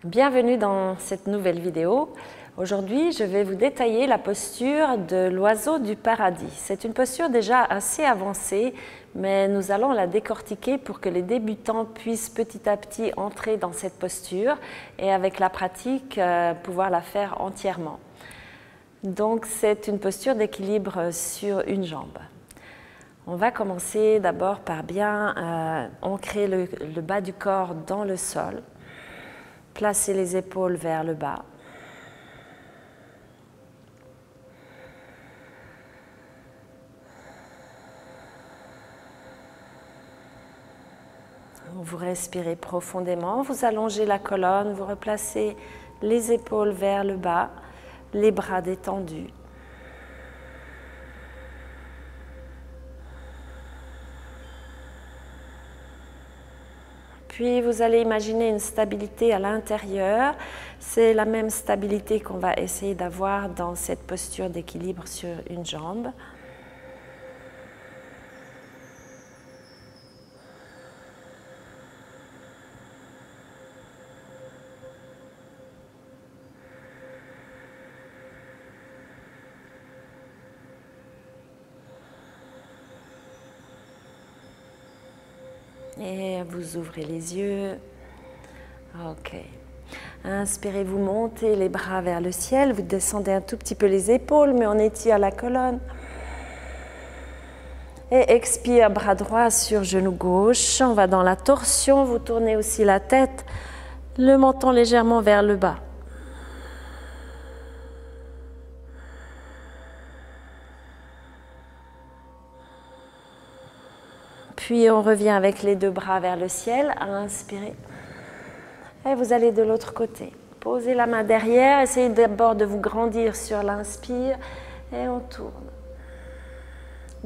Bienvenue dans cette nouvelle vidéo. Aujourd'hui, je vais vous détailler la posture de l'oiseau du paradis. C'est une posture déjà assez avancée, mais nous allons la décortiquer pour que les débutants puissent petit à petit entrer dans cette posture et avec la pratique, pouvoir la faire entièrement. Donc, c'est une posture d'équilibre sur une jambe. On va commencer d'abord par bien ancrer le bas du corps dans le sol. Placez les épaules vers le bas. Vous respirez profondément, vous allongez la colonne, vous replacez les épaules vers le bas, les bras détendus. Puis vous allez imaginer une stabilité à l'intérieur. C'est la même stabilité qu'on va essayer d'avoir dans cette posture d'équilibre sur une jambe. Et vous ouvrez les yeux. Ok. Inspirez, vous montez les bras vers le ciel. Vous descendez un tout petit peu les épaules, mais on étire la colonne. Et expire, bras droit sur genou gauche. On va dans la torsion. Vous tournez aussi la tête, le menton légèrement vers le bas. Puis on revient avec les deux bras vers le ciel, inspirez. Et vous allez de l'autre côté. Posez la main derrière, essayez d'abord de vous grandir sur l'inspire et on tourne.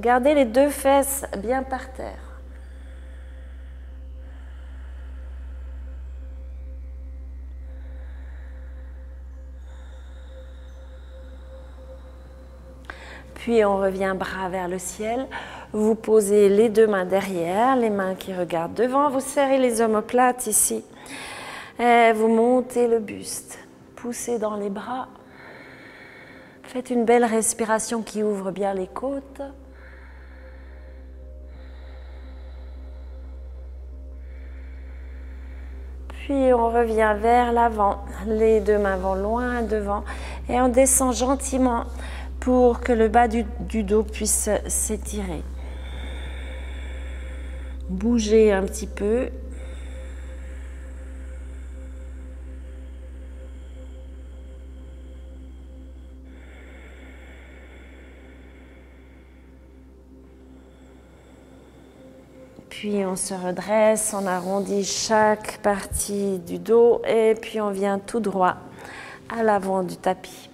Gardez les deux fesses bien par terre. Puis on revient bras vers le ciel. Vous posez les deux mains derrière, les mains qui regardent devant. Vous serrez les omoplates ici. Et vous montez le buste. Poussez dans les bras. Faites une belle respiration qui ouvre bien les côtes. Puis on revient vers l'avant. Les deux mains vont loin devant. Et on descend gentiment pour que le bas du dos puisse s'étirer. Bougez un petit peu. Puis on se redresse, on arrondit chaque partie du dos et puis on vient tout droit à l'avant du tapis.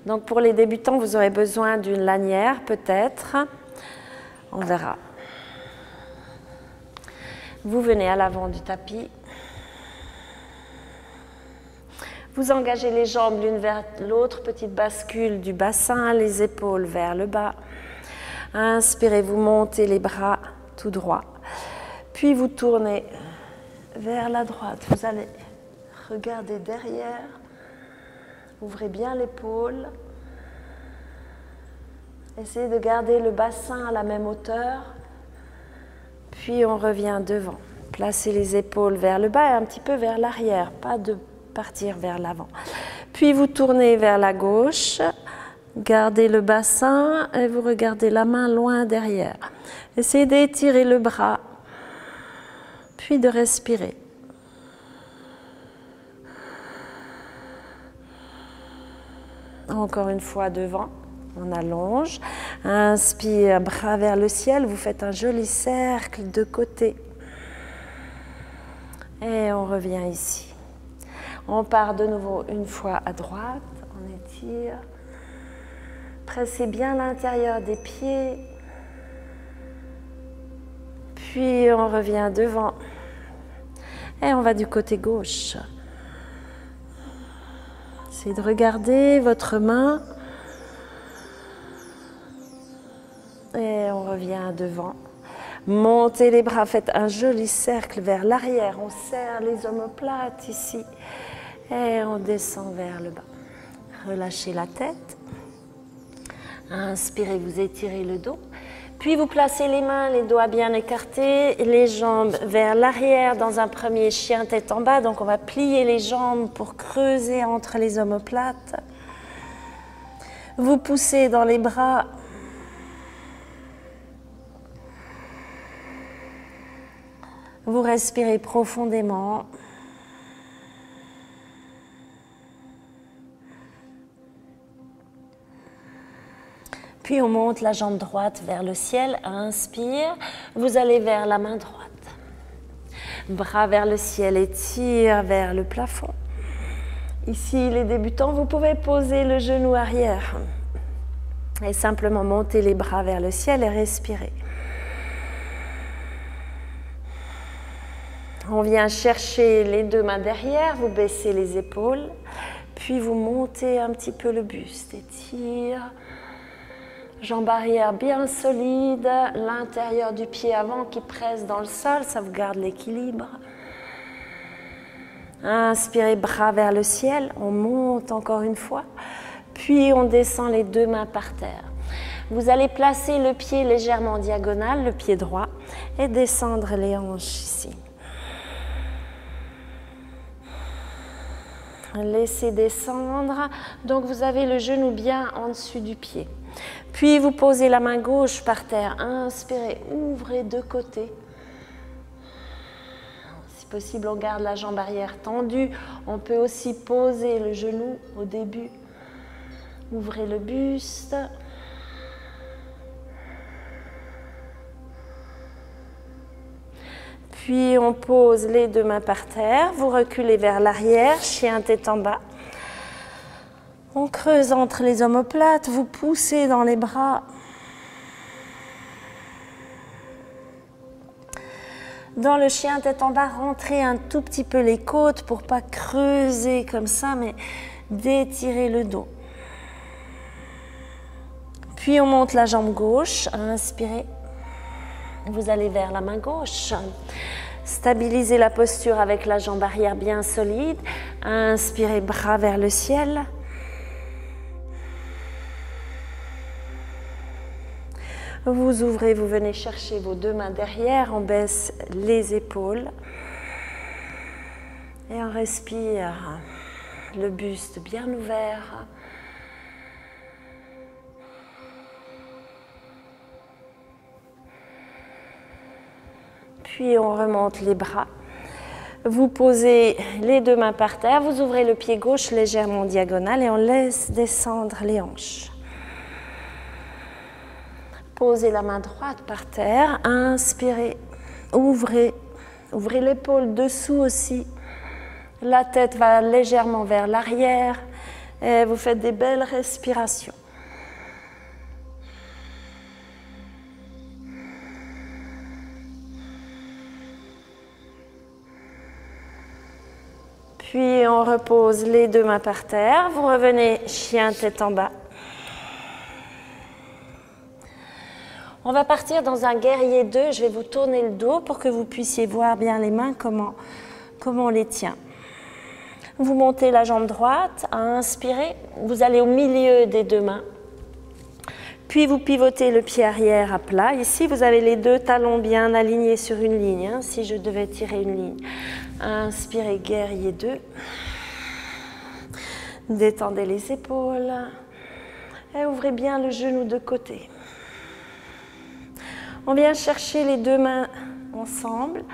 Donc pour les débutants, vous aurez besoin d'une lanière peut-être. On verra. Vous venez à l'avant du tapis. Vous engagez les jambes l'une vers l'autre, petite bascule du bassin, les épaules vers le bas. Inspirez, vous montez les bras tout droit. Puis vous tournez vers la droite. Vous allez regarder derrière. Ouvrez bien l'épaule. Essayez de garder le bassin à la même hauteur. Puis on revient devant. Placez les épaules vers le bas et un petit peu vers l'arrière, pas de partir vers l'avant. Puis vous tournez vers la gauche. Gardez le bassin et vous regardez la main loin derrière. Essayez d'étirer le bras, puis de respirer. Encore une fois devant, on allonge. Inspire, bras vers le ciel, vous faites un joli cercle de côté. Et on revient ici. On part de nouveau une fois à droite, on étire. Pressez bien l'intérieur des pieds. Puis on revient devant. Et on va du côté gauche. Essayez de regarder votre main. Et on revient devant. Montez les bras, faites un joli cercle vers l'arrière. On serre les omoplates ici et on descend vers le bas. Relâchez la tête. Inspirez, vous étirez le dos. Puis vous placez les mains, les doigts bien écartés, les jambes vers l'arrière dans un premier chien tête en bas. Donc on va plier les jambes pour creuser entre les omoplates. Vous poussez dans les bras. Vous respirez profondément. Puis on monte la jambe droite vers le ciel. Inspire. Vous allez vers la main droite. Bras vers le ciel, étire vers le plafond. Ici, les débutants, vous pouvez poser le genou arrière. Et simplement monter les bras vers le ciel et respirer. On vient chercher les deux mains derrière, vous baissez les épaules, puis vous montez un petit peu le buste, étire. Jambe arrière bien solide, l'intérieur du pied avant qui presse dans le sol, ça vous garde l'équilibre. Inspirez, bras vers le ciel, on monte encore une fois, puis on descend les deux mains par terre. Vous allez placer le pied légèrement en diagonale, le pied droit, et descendre les hanches ici. Laissez descendre, donc vous avez le genou bien en dessus du pied. Puis vous posez la main gauche par terre, inspirez, ouvrez de côté. Si possible, on garde la jambe arrière tendue. On peut aussi poser le genou au début. Ouvrez le buste. Puis on pose les deux mains par terre, vous reculez vers l'arrière, chien tête en bas. On creuse entre les omoplates, vous poussez dans les bras. Dans le chien tête en bas, rentrez un tout petit peu les côtes pour ne pas creuser comme ça, mais d'étirer le dos. Puis on monte la jambe gauche, inspirez. Vous allez vers la main gauche. Stabilisez la posture avec la jambe arrière bien solide. Inspirez, bras vers le ciel. Vous ouvrez, vous venez chercher vos deux mains derrière. On baisse les épaules. Et on respire. Le buste bien ouvert. Puis on remonte les bras. Vous posez les deux mains par terre, vous ouvrez le pied gauche légèrement en diagonale et on laisse descendre les hanches. Posez la main droite par terre, inspirez, ouvrez l'épaule dessous aussi. La tête va légèrement vers l'arrière et vous faites des belles respirations. Puis on repose les deux mains par terre. Vous revenez chien tête en bas. On va partir dans un guerrier 2. Je vais vous tourner le dos pour que vous puissiez voir bien les mains, comment on les tient. Vous montez la jambe droite, inspirez. Vous allez au milieu des deux mains. Puis vous pivotez le pied arrière à plat. Ici, vous avez les deux talons bien alignés sur une ligne, hein, si je devais tirer une ligne. Inspirez, guerrier 2. Détendez les épaules. Et ouvrez bien le genou de côté. On vient chercher les deux mains ensemble.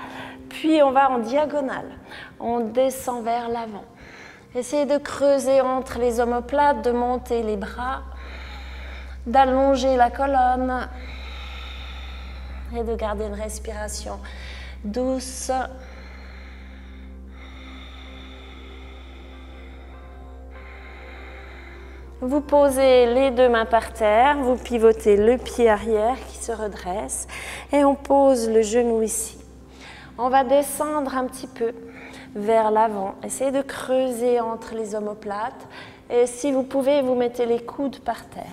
Puis on va en diagonale. On descend vers l'avant. Essayez de creuser entre les omoplates, de monter les bras, d'allonger la colonne et de garder une respiration douce. Vous posez les deux mains par terre, vous pivotez le pied arrière qui se redresse et on pose le genou ici. On va descendre un petit peu vers l'avant. Essayez de creuser entre les omoplates et si vous pouvez, vous mettez les coudes par terre.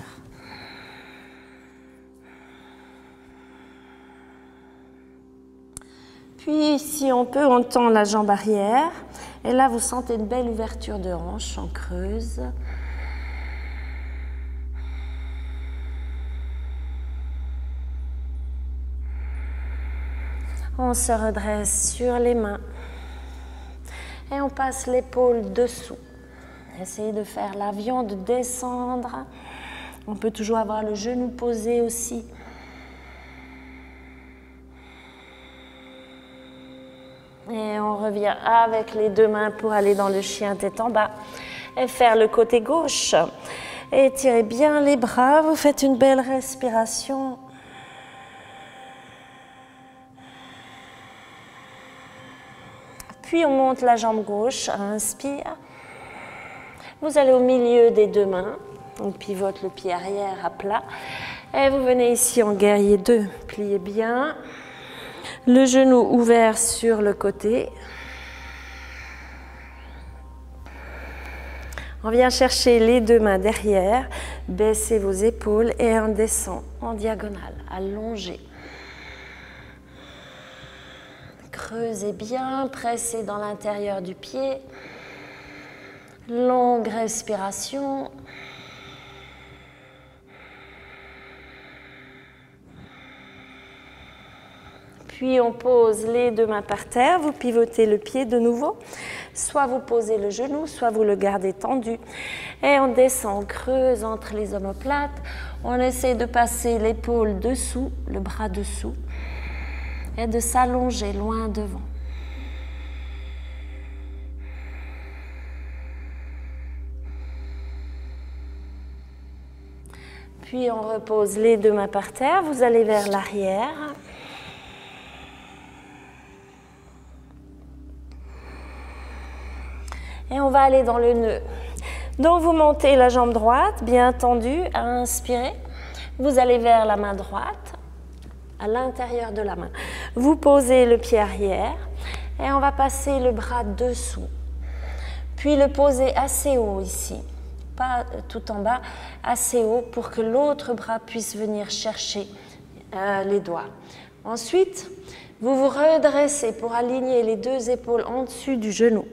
Puis si on peut, on tend la jambe arrière. Et là, vous sentez une belle ouverture de hanche, on creuse. On se redresse sur les mains. Et on passe l'épaule dessous. Essayez de faire l'avion, de descendre. On peut toujours avoir le genou posé aussi. Et on revient avec les deux mains pour aller dans le chien tête en bas. Et faire le côté gauche. Étirez bien les bras, vous faites une belle respiration. Puis on monte la jambe gauche, inspire. Vous allez au milieu des deux mains. On pivote le pied arrière à plat. Et vous venez ici en guerrier 2. Pliez bien. Le genou ouvert sur le côté. On vient chercher les deux mains derrière. Baissez vos épaules et on descend en diagonale. Allongez. Creusez bien, pressez dans l'intérieur du pied. Longue respiration. Puis on pose les deux mains par terre, vous pivotez le pied de nouveau. Soit vous posez le genou, soit vous le gardez tendu. Et on descend, on creuse entre les omoplates. On essaie de passer l'épaule dessous, le bras dessous. Et de s'allonger loin devant. Puis on repose les deux mains par terre, vous allez vers l'arrière. Et on va aller dans le nœud. Donc vous montez la jambe droite, bien tendue, inspirez. Vous allez vers la main droite, à l'intérieur de la main. Vous posez le pied arrière et on va passer le bras dessous. Puis le poser assez haut ici, pas tout en bas, assez haut pour que l'autre bras puisse venir chercher les doigts. Ensuite, vous vous redressez pour aligner les deux épaules en dessus du genou.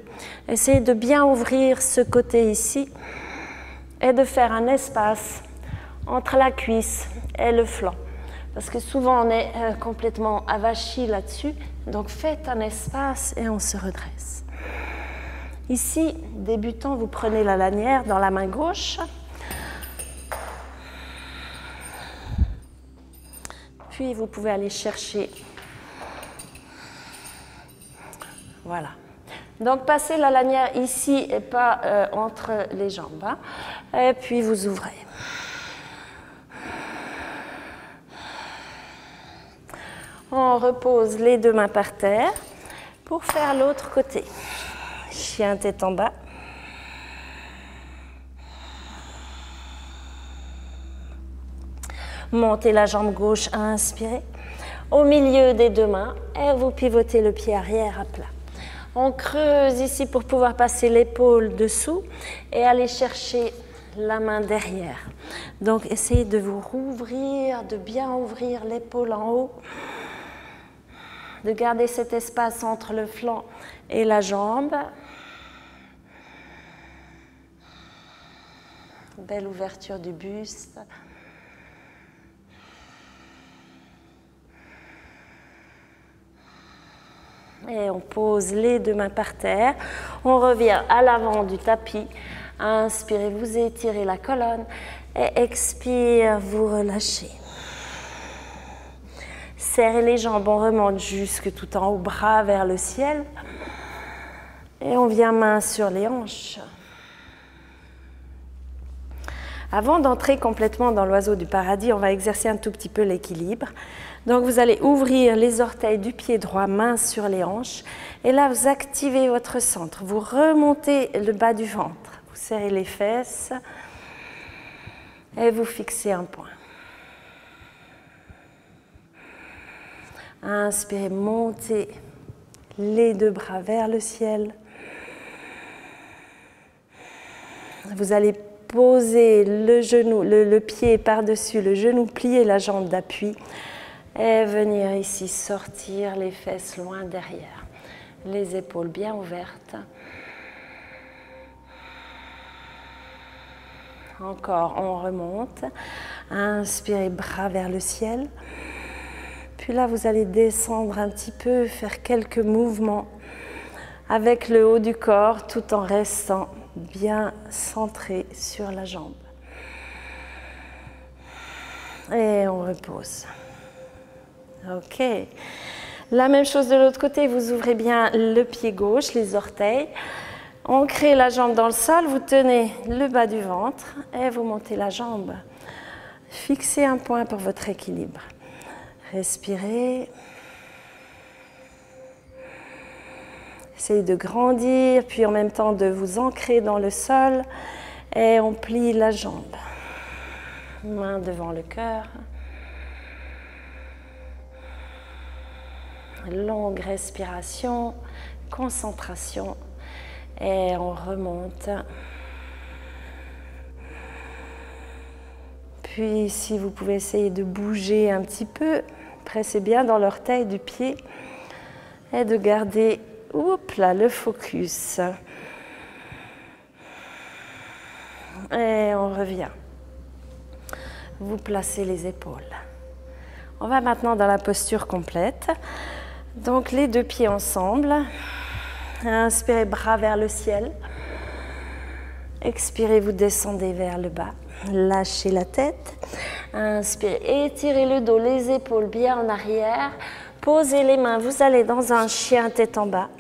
Essayez de bien ouvrir ce côté ici et de faire un espace entre la cuisse et le flanc. Parce que souvent on est complètement avachi là-dessus. Donc faites un espace et on se redresse. Ici, débutant, vous prenez la lanière dans la main gauche. Puis vous pouvez aller chercher. Voilà. Donc passez la lanière ici et pas entre les jambes. Hein. Et puis vous ouvrez. On repose les deux mains par terre pour faire l'autre côté. Chien tête en bas. Montez la jambe gauche, inspirez. Au milieu des deux mains et vous pivotez le pied arrière à plat. On creuse ici pour pouvoir passer l'épaule dessous et aller chercher la main derrière. Donc essayez de vous rouvrir, de bien ouvrir l'épaule en haut. De garder cet espace entre le flanc et la jambe. Belle ouverture du buste. Et on pose les deux mains par terre. On revient à l'avant du tapis. Inspirez, vous étirez la colonne. Et expire, vous relâchez. Serrez les jambes, on remonte jusque tout en haut, bras vers le ciel. Et on vient main sur les hanches. Avant d'entrer complètement dans l'oiseau du paradis, on va exercer un tout petit peu l'équilibre. Donc vous allez ouvrir les orteils du pied droit, main sur les hanches. Et là, vous activez votre centre. Vous remontez le bas du ventre. Vous serrez les fesses. Et vous fixez un point. Inspirez, montez les deux bras vers le ciel. Vous allez poser le genou, le pied par-dessus le genou, plier la jambe d'appui Et venir ici sortir les fesses loin derrière. Les épaules bien ouvertes. Encore, on remonte. Inspirez, bras vers le ciel. Puis là, vous allez descendre un petit peu, faire quelques mouvements avec le haut du corps tout en restant bien centré sur la jambe. Et on repose. Ok. La même chose de l'autre côté, vous ouvrez bien le pied gauche, les orteils. Ancrez la jambe dans le sol, vous tenez le bas du ventre et vous montez la jambe. Fixez un point pour votre équilibre. Respirez. Essayez de grandir, puis en même temps de vous ancrer dans le sol. Et on plie la jambe. Main devant le cœur. Longue respiration, concentration. Et on remonte. Puis si vous pouvez essayer de bouger un petit peu, pressez bien dans l'orteil du pied et de garder le focus. Et on revient. Vous placez les épaules. On va maintenant dans la posture complète. Donc les deux pieds ensemble. Inspirez, bras vers le ciel. Expirez, vous descendez vers le bas. Lâchez la tête. Inspirez, étirez le dos, les épaules bien en arrière. Posez les mains, vous allez dans un chien tête en bas.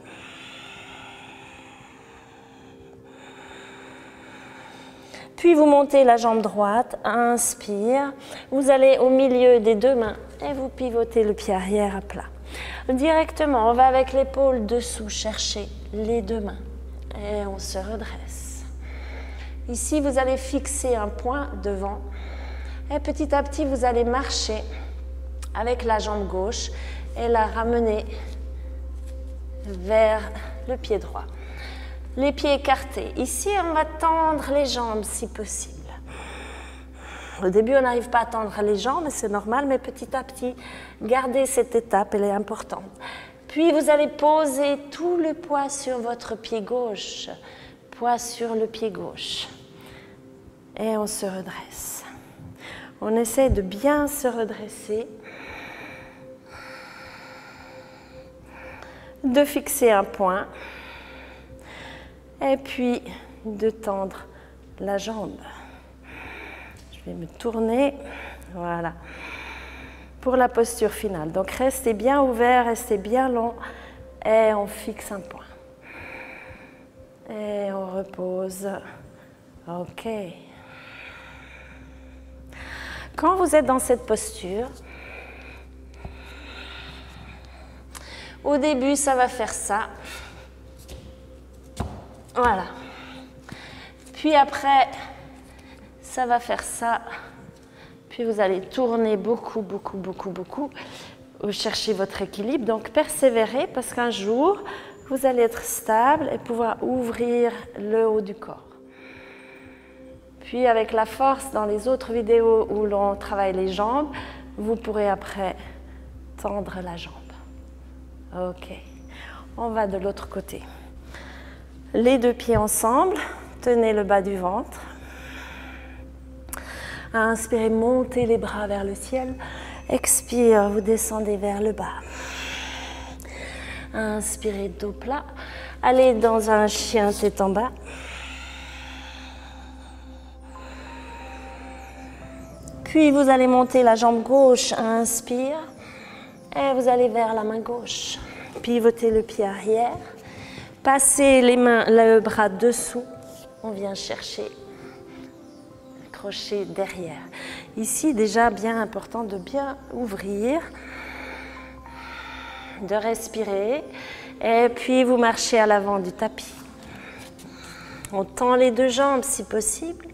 Puis vous montez la jambe droite, inspire. Vous allez au milieu des deux mains et vous pivotez le pied arrière à plat. Directement, on va avec l'épaule dessous chercher les deux mains et on se redresse. Ici, vous allez fixer un point devant et petit à petit, vous allez marcher avec la jambe gauche et la ramener vers le pied droit. Les pieds écartés. Ici, on va tendre les jambes si possible. Au début, on n'arrive pas à tendre les jambes, c'est normal, mais petit à petit, gardez cette étape, elle est importante. Puis, vous allez poser tout le poids sur votre pied gauche. Poids sur le pied gauche. Et on se redresse. On essaie de bien se redresser. De fixer un point. Et puis, de tendre la jambe. Je vais me tourner. Voilà. Pour la posture finale. Donc, restez bien ouvert, restez bien long. Et on fixe un point. Et on repose. Ok. Quand vous êtes dans cette posture, au début, ça va faire ça. Voilà. Puis après, ça va faire ça. Puis vous allez tourner beaucoup, beaucoup, beaucoup, beaucoup. Vous cherchez votre équilibre. Donc, persévérez parce qu'un jour, vous allez être stable et pouvoir ouvrir le haut du corps. Puis avec la force, dans les autres vidéos où l'on travaille les jambes, vous pourrez après tendre la jambe. Ok. On va de l'autre côté. Les deux pieds ensemble, tenez le bas du ventre. Inspirez, montez les bras vers le ciel. Expire, vous descendez vers le bas. Inspirez, dos plat. Allez dans un chien tête en bas. Puis vous allez monter la jambe gauche, inspire. Et vous allez vers la main gauche. Pivotez le pied arrière. Passez les mains, le bras dessous. On vient chercher, accrocher derrière. Ici, déjà bien important de bien ouvrir, de respirer. Et puis, vous marchez à l'avant du tapis. On tend les deux jambes si possible.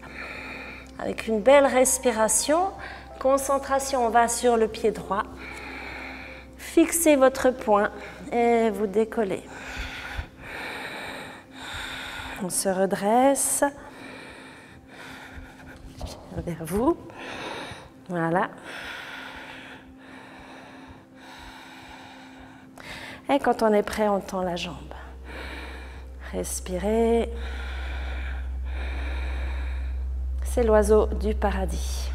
Avec une belle respiration. Concentration, on va sur le pied droit. Fixez votre poing et vous décollez. On se redresse vers vous. Voilà. Et quand on est prêt, on tend la jambe. Respirez. C'est l'oiseau du paradis.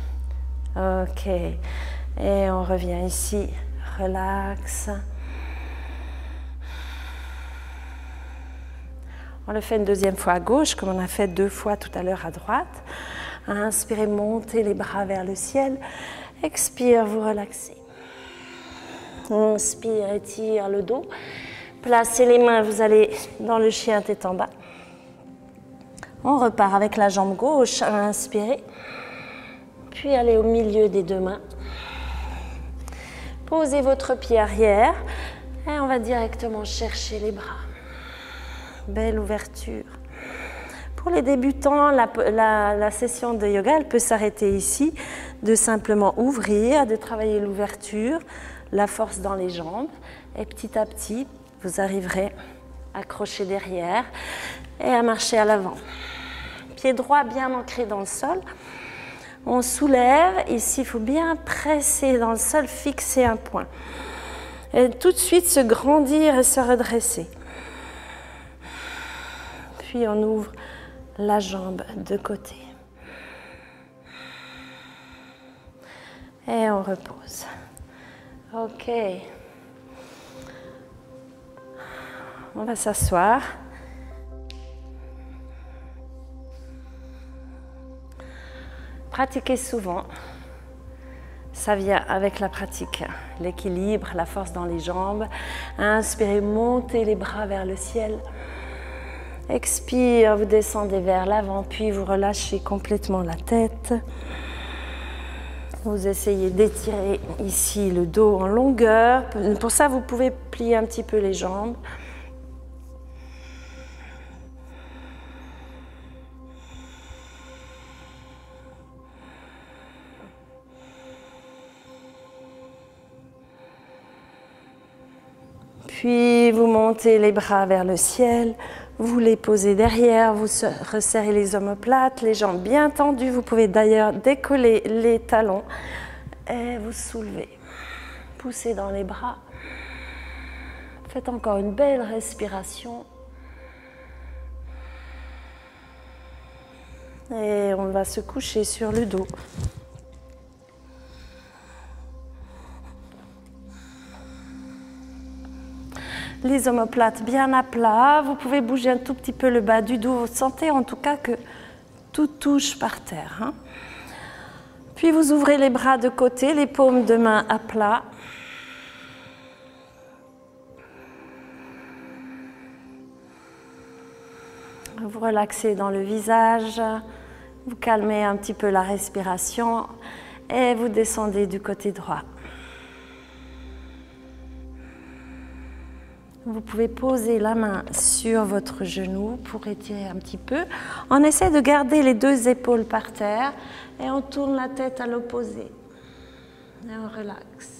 Ok. Et on revient ici. Relax. On le fait une deuxième fois à gauche, comme on a fait 2 fois tout à l'heure à droite. Inspirez, montez les bras vers le ciel. Expire, vous relaxez. Inspire, étire le dos. Placez les mains, vous allez dans le chien tête en bas. On repart avec la jambe gauche. Inspirez. Puis allez au milieu des 2 mains. Posez votre pied arrière. Et on va directement chercher les bras. Belle ouverture. Pour les débutants, la session de yoga, elle peut s'arrêter ici, de simplement ouvrir, de travailler l'ouverture, la force dans les jambes. Et petit à petit, vous arriverez à accrocher derrière et à marcher à l'avant. Pied droit bien ancré dans le sol. On soulève. Ici, il faut bien presser dans le sol, fixer un point. Et tout de suite se grandir et se redresser. Puis on ouvre la jambe de côté. Et on repose. Ok. On va s'asseoir. Pratiquez souvent. Ça vient avec la pratique. L'équilibre, la force dans les jambes. Inspirez, montez les bras vers le ciel. Expire, vous descendez vers l'avant, puis vous relâchez complètement la tête. Vous essayez d'étirer ici le dos en longueur. Pour ça, vous pouvez plier un petit peu les jambes. Puis vous montez les bras vers le ciel, vous les posez derrière, vous resserrez les omoplates, les jambes bien tendues. Vous pouvez d'ailleurs décoller les talons et vous soulevez. Poussez dans les bras. Faites encore une belle respiration. Et on va se coucher sur le dos. Les omoplates bien à plat. Vous pouvez bouger un tout petit peu le bas du dos. Vous sentez en tout cas que tout touche par terre. Hein. Puis vous ouvrez les bras de côté, les paumes de main à plat. Vous relaxez dans le visage. Vous calmez un petit peu la respiration et vous descendez du côté droit. Vous pouvez poser la main sur votre genou pour étirer un petit peu. On essaie de garder les 2 épaules par terre et on tourne la tête à l'opposé. Et on relaxe.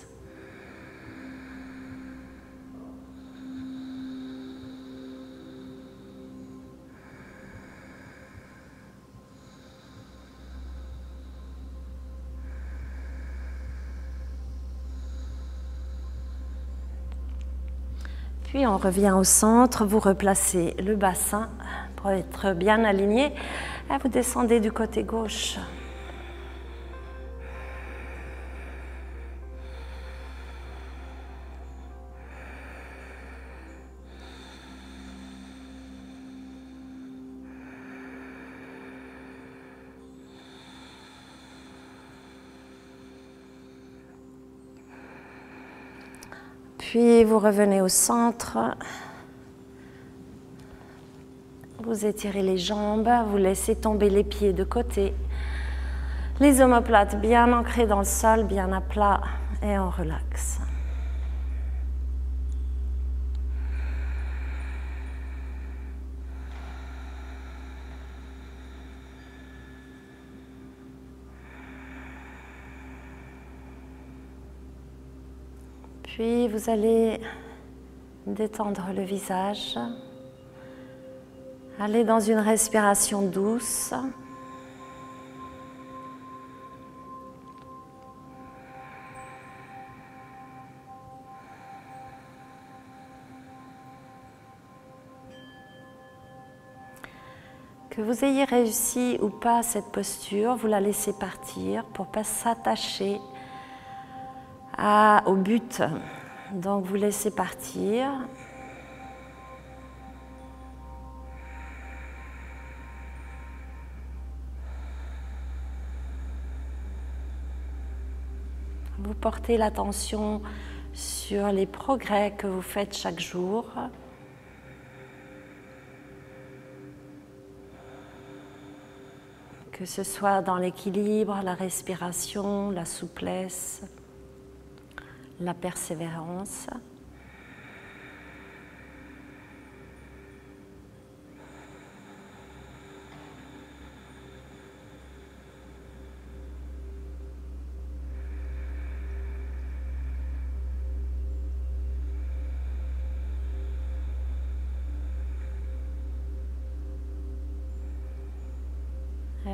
Puis on revient au centre, vous replacez le bassin pour être bien aligné et vous descendez du côté gauche. Puis vous revenez au centre, vous étirez les jambes, vous laissez tomber les pieds de côté, les omoplates bien ancrées dans le sol, bien à plat et on relaxe. Puis vous allez détendre le visage, aller dans une respiration douce. Que vous ayez réussi ou pas cette posture, vous la laissez partir pour ne pas s'attacher au but. Donc vous laissez partir. Vous portez l'attention sur les progrès que vous faites chaque jour. Que ce soit dans l'équilibre, la respiration, la souplesse, la persévérance.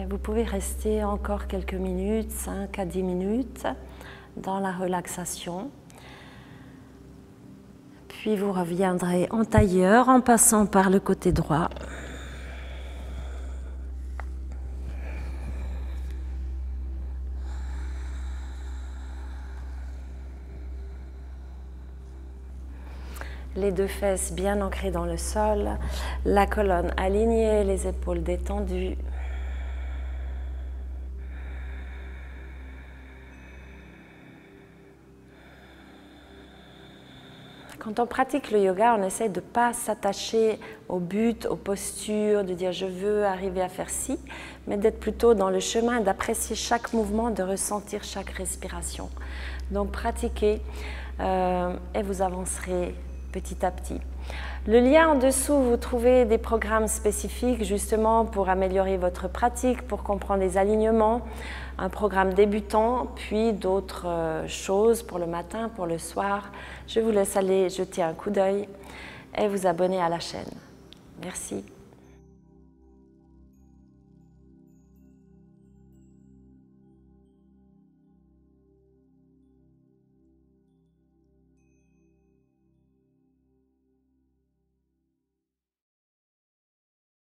Vous pouvez rester encore quelques minutes, 5 à 10 minutes, dans la relaxation. Puis vous reviendrez en tailleur en passant par le côté droit. Les deux fesses bien ancrées dans le sol, la colonne alignée, les épaules détendues. Quand on pratique le yoga, on essaie de ne pas s'attacher au but, aux postures, de dire je veux arriver à faire ci, mais d'être plutôt dans le chemin, d'apprécier chaque mouvement, de ressentir chaque respiration. Donc pratiquez et vous avancerez petit à petit. Le lien en dessous, vous trouvez des programmes spécifiques justement pour améliorer votre pratique, pour comprendre les alignements, un programme débutant, puis d'autres choses pour le matin, pour le soir. Je vous laisse aller jeter un coup d'œil et vous abonner à la chaîne. Merci.